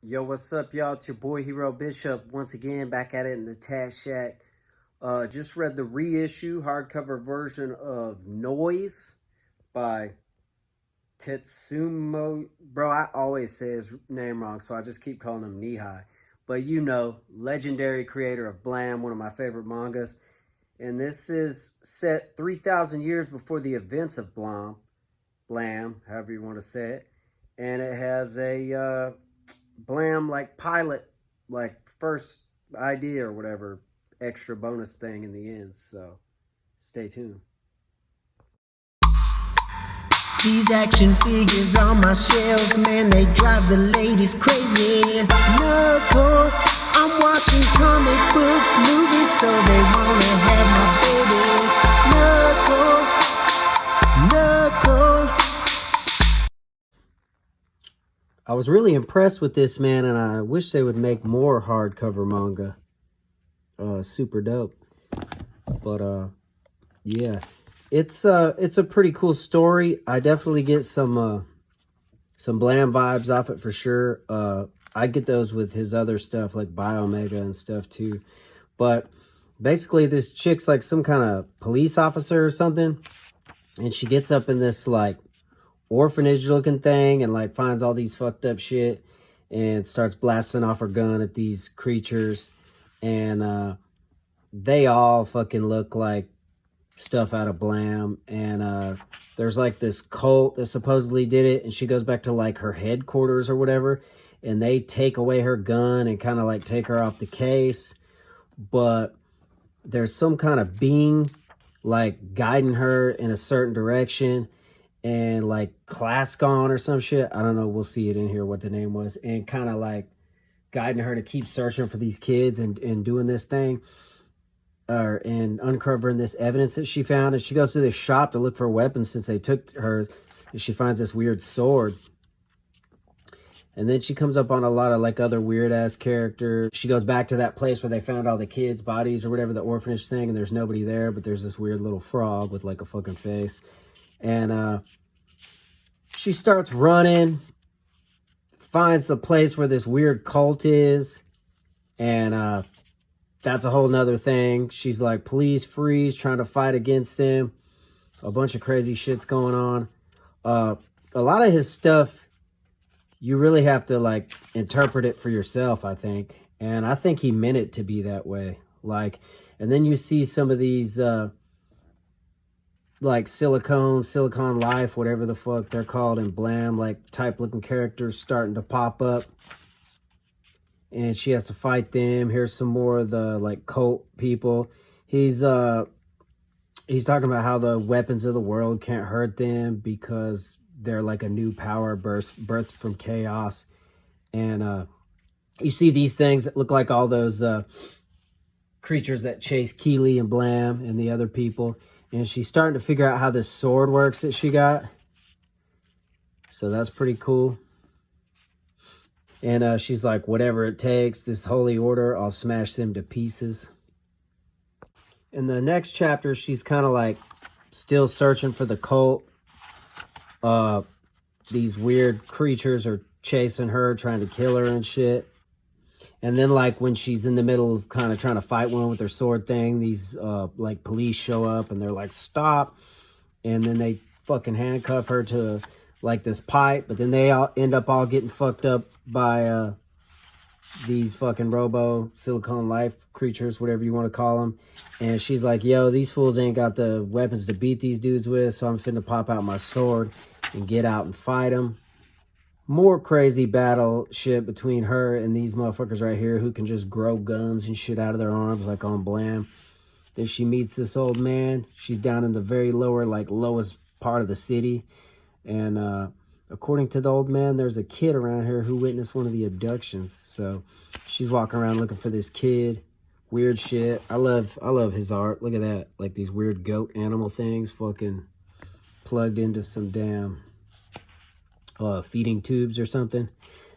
Yo, what's up, y'all? It's your boy Hero Bishop once again, back at it in the Tat Shack. Just read the reissue hardcover version of Noise by Tetsumo. Bro, I always say his name wrong, so I just keep calling him Knee-High. But you know, legendary creator of Blam, one of my favorite mangas. And this is set 3,000 years before the events of Blam, however you want to say it. And it has a Blam like pilot, like first idea or whatever, extra bonus thing in the end. So stay tuned. These action figures on my shelf, man, they drive the ladies crazy. Knuckle, I'm watching comic book movies, so they wanna have my baby. Knuckle. I was really impressed with this, man, and I wish they would make more hardcover manga. Super dope. But yeah, it's a pretty cool story. I definitely get some Blam vibes off it for sure. I get those with his other stuff like Biomega and stuff too. But basically, this chick's like some kind of police officer or something, and she gets up in this like orphanage looking thing and like finds all these fucked up shit and starts blasting off her gun at these creatures, and they all fucking look like stuff out of Blam. And there's like this cult that supposedly did it, and she goes back to like her headquarters or whatever, and they take away her gun and kind of like take her off the case. But there's some kind of being like guiding her in a certain direction, and like Clascon or some shit, I don't know, we'll see it in here what the name was, and kind of like guiding her to keep searching for these kids and doing this thing, and uncovering this evidence that she found. And she goes to this shop to look for weapons since they took hers, and she finds this weird sword. And then she comes up on a lot of like other weird ass characters. She goes back to that place where they found all the kids' bodies or whatever, the orphanage thing, and there's nobody there, but there's this weird little frog with like a fucking face. And she starts running, finds the place where this weird cult is, and that's a whole nother thing. She's like, police freeze, trying to fight against them. A bunch of crazy shit's going on. A lot of his stuff, you really have to like interpret it for yourself, I think. And I think he meant it to be that way. Like, and then you see some of these like Silicon Life, whatever the fuck they're called in Blam, like type looking characters starting to pop up, and she has to fight them. Here's some more of the like cult people. He's talking about how the weapons of the world can't hurt them because they're like a new power birthed from chaos. And you see these things that look like all those creatures that chase Keely and Blam and the other people. And she's starting to figure out how this sword works that she got. So that's pretty cool. And she's like, whatever it takes, this holy order, I'll smash them to pieces. In the next chapter, she's kind of like still searching for the cult. These weird creatures are chasing her, trying to kill her and shit. And then like when she's in the middle of kind of trying to fight one with her sword thing, these like police show up and they're like, stop. And then they fucking handcuff her to like this pipe, but then they all end up all getting fucked up by these fucking Silicon Life creatures, whatever you want to call them. And she's like, yo, these fools ain't got the weapons to beat these dudes with, so I'm finna pop out my sword and get out and fight them. More crazy battle shit between her and these motherfuckers right here who can just grow guns and shit out of their arms like on Blam. Then she meets this old man. She's down in the very lowest part of the city. And according to the old man, there's a kid around here who witnessed one of the abductions. So she's walking around looking for this kid. Weird shit. I love his art. Look at that. Like these weird goat animal things fucking plugged into some damn feeding tubes or something.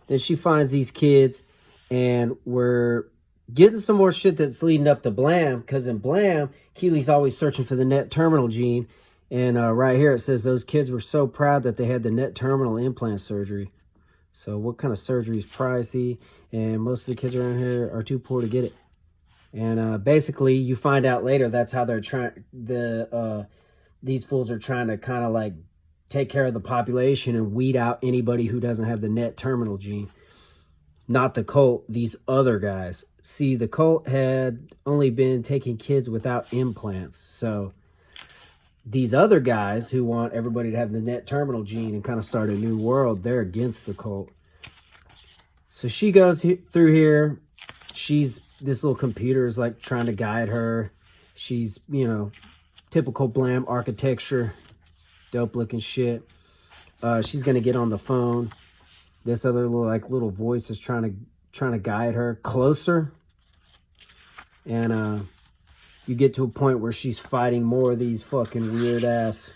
Then she finds these kids, and we're getting some more shit that's leading up to Blam, because in Blam, Keely's always searching for the net terminal gene. And right here it says those kids were so proud that they had the net terminal implant surgery. So what kind of surgery is pricey? And most of the kids around here are too poor to get it. And basically, you find out later that's how they're trying. These fools are trying to kind of like take care of the population and weed out anybody who doesn't have the net terminal gene. Not the cult, these other guys. See, the cult had only been taking kids without implants. So these other guys who want everybody to have the net terminal gene and kind of start a new world, they're against the cult. So she goes through here. This little computer is like trying to guide her. She's, you know, typical Blam architecture, dope looking shit. She's gonna get on the phone. This other little voice is trying to guide her closer. And you get to a point where she's fighting more of these fucking weird ass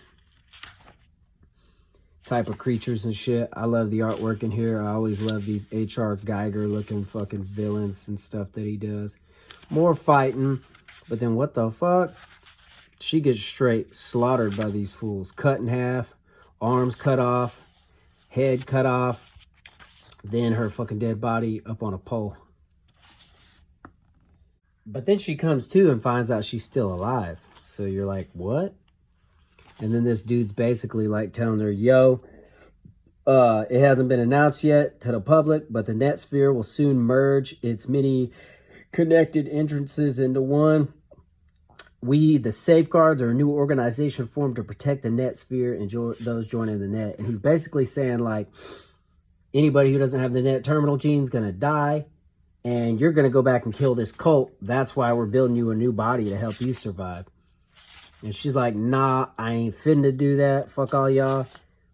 type of creatures and shit. I love the artwork in here. I always love these H.R. Geiger looking fucking villains and stuff that he does. More fighting, but then what the fuck? She gets straight slaughtered by these fools. Cut in half, arms cut off, head cut off, then her fucking dead body up on a pole. But then she comes to and finds out she's still alive. So you're like, what? And then this dude's basically like telling her, yo, it hasn't been announced yet to the public, but the net sphere will soon merge its many connected entrances into one. We, the Safeguards, are a new organization formed to protect the net sphere and those joining the net. And he's basically saying, like, anybody who doesn't have the net terminal gene is going to die, and you're going to go back and kill this cult. That's why we're building you a new body to help you survive. And she's like, nah, I ain't finna do that. Fuck all y'all.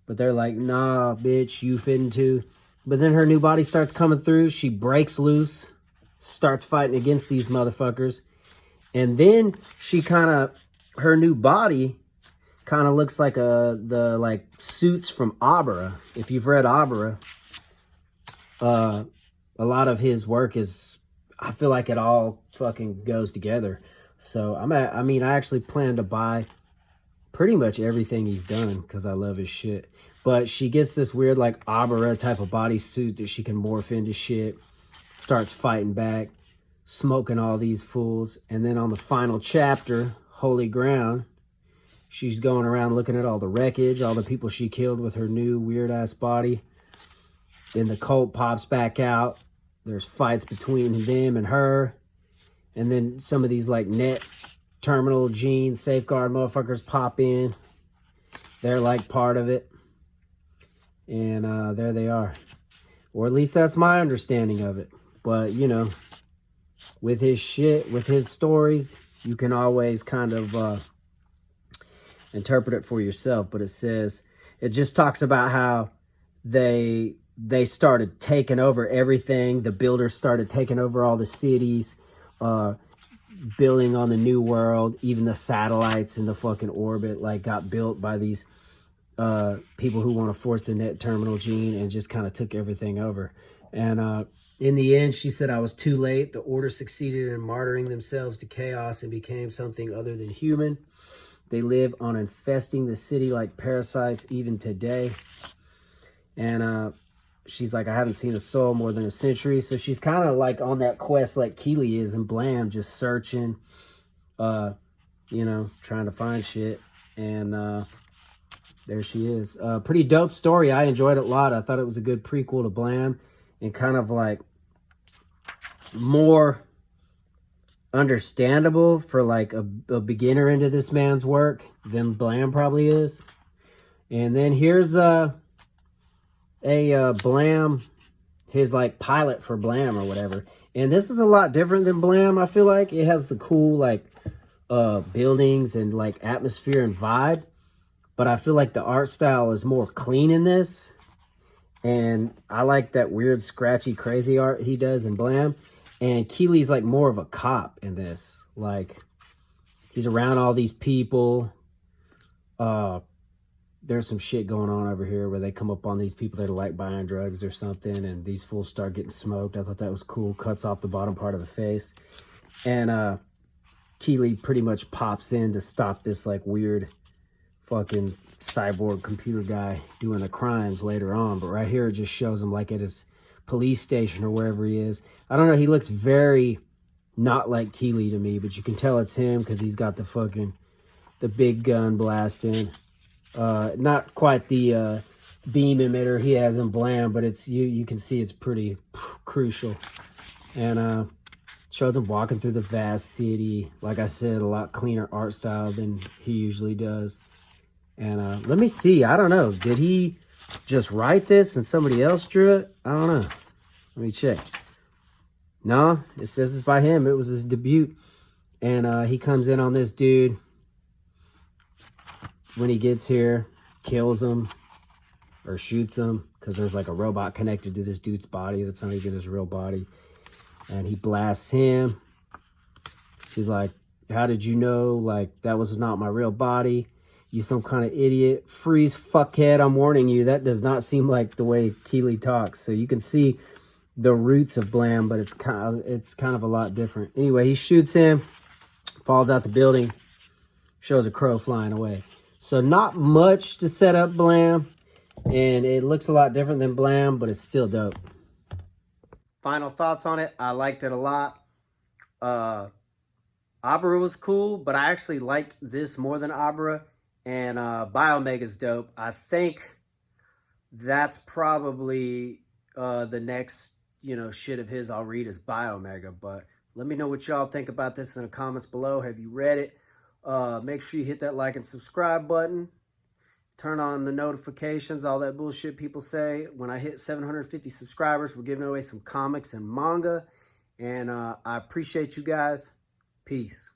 But they're like, nah, bitch, you finna too. But then her new body starts coming through. She breaks loose, starts fighting against these motherfuckers. And then she her new body kind of looks like the suits from Abra. If you've read Abra, a lot of his work is, I feel like it all fucking goes together. So I actually plan to buy pretty much everything he's done because I love his shit. But she gets this weird like Abra type of bodysuit that she can morph into shit. Starts fighting back, smoking all these fools. And then on the final chapter, Holy Ground, she's going around looking at all the wreckage, all the people she killed with her new weird ass body. Then the cult pops back out. There's fights between them and her. And then some of these like net terminal gene safeguard motherfuckers pop in. They're like part of it. And there they are. Or at least that's my understanding of it. But, you know, with his shit, with his stories, you can always kind of interpret it for yourself. But it just talks about how they started taking over everything. The builders started taking over all the cities, building on the new world. Even the satellites in the fucking orbit like got built by these people who want to force the net terminal gene and just kind of took everything over. And in the end, she said, I was too late. The order succeeded in martyring themselves to chaos and became something other than human. They live on infesting the city like parasites even today. And she's like, I haven't seen a soul more than a century. So she's kind of like on that quest like Keely is in Blam, just searching, you know, trying to find shit. And there she is. Pretty dope story. I enjoyed it a lot. I thought it was a good prequel to Blam and kind of like more understandable for like a beginner into this man's work than Blam probably is. And then here's Blam, his like pilot for Blam or whatever. And this is a lot different than Blam. I feel like it has the cool like buildings and like atmosphere and vibe, but I feel like the art style is more clean in this. And I like that weird scratchy crazy art he does in Blam. And Keely's like more of a cop in this. Like he's around all these people. There's some shit going on over here where they come up on these people that are like buying drugs or something, and these fools start getting smoked. I thought that was cool. Cuts off the bottom part of the face. And Keely pretty much pops in to stop this like weird fucking cyborg computer guy doing the crimes later on. But right here, it just shows him like at his police station or wherever he is. I don't know. He looks very not like Keely to me, but you can tell it's him because he's got the big gun blasting. Not quite the beam emitter he has in Blam, but it's you can see it's pretty crucial. And shows him walking through the vast city. Like I said, a lot cleaner art style than he usually does. And let me see. I don't know. Did he just write this and somebody else drew it? I don't know. Let me check. No, it says it's by him. It was his debut. And he comes in on this dude when he gets here, kills him or shoots him because there's like a robot connected to this dude's body that's not even his real body. And he blasts him. He's like, how did you know? Like, that was not my real body. You some kind of idiot. Freeze, fuckhead. I'm warning you. That does not seem like the way Keely talks. So you can see the roots of Blam, but it's kind of a lot different. Anyway, he shoots him, falls out the building, shows a crow flying away. So not much to set up Blam. And it looks a lot different than Blam, but it's still dope. Final thoughts on it. I liked it a lot. Abra was cool, but I actually liked this more than Abra. And Biomega's dope. I think that's probably the next, shit of his I'll read is Biomega. But let me know what y'all think about this in the comments below. Have you read it? Make sure you hit that like and subscribe button. Turn on the notifications, all that bullshit people say. When I hit 750 subscribers, we're giving away some comics and manga. And I appreciate you guys. Peace.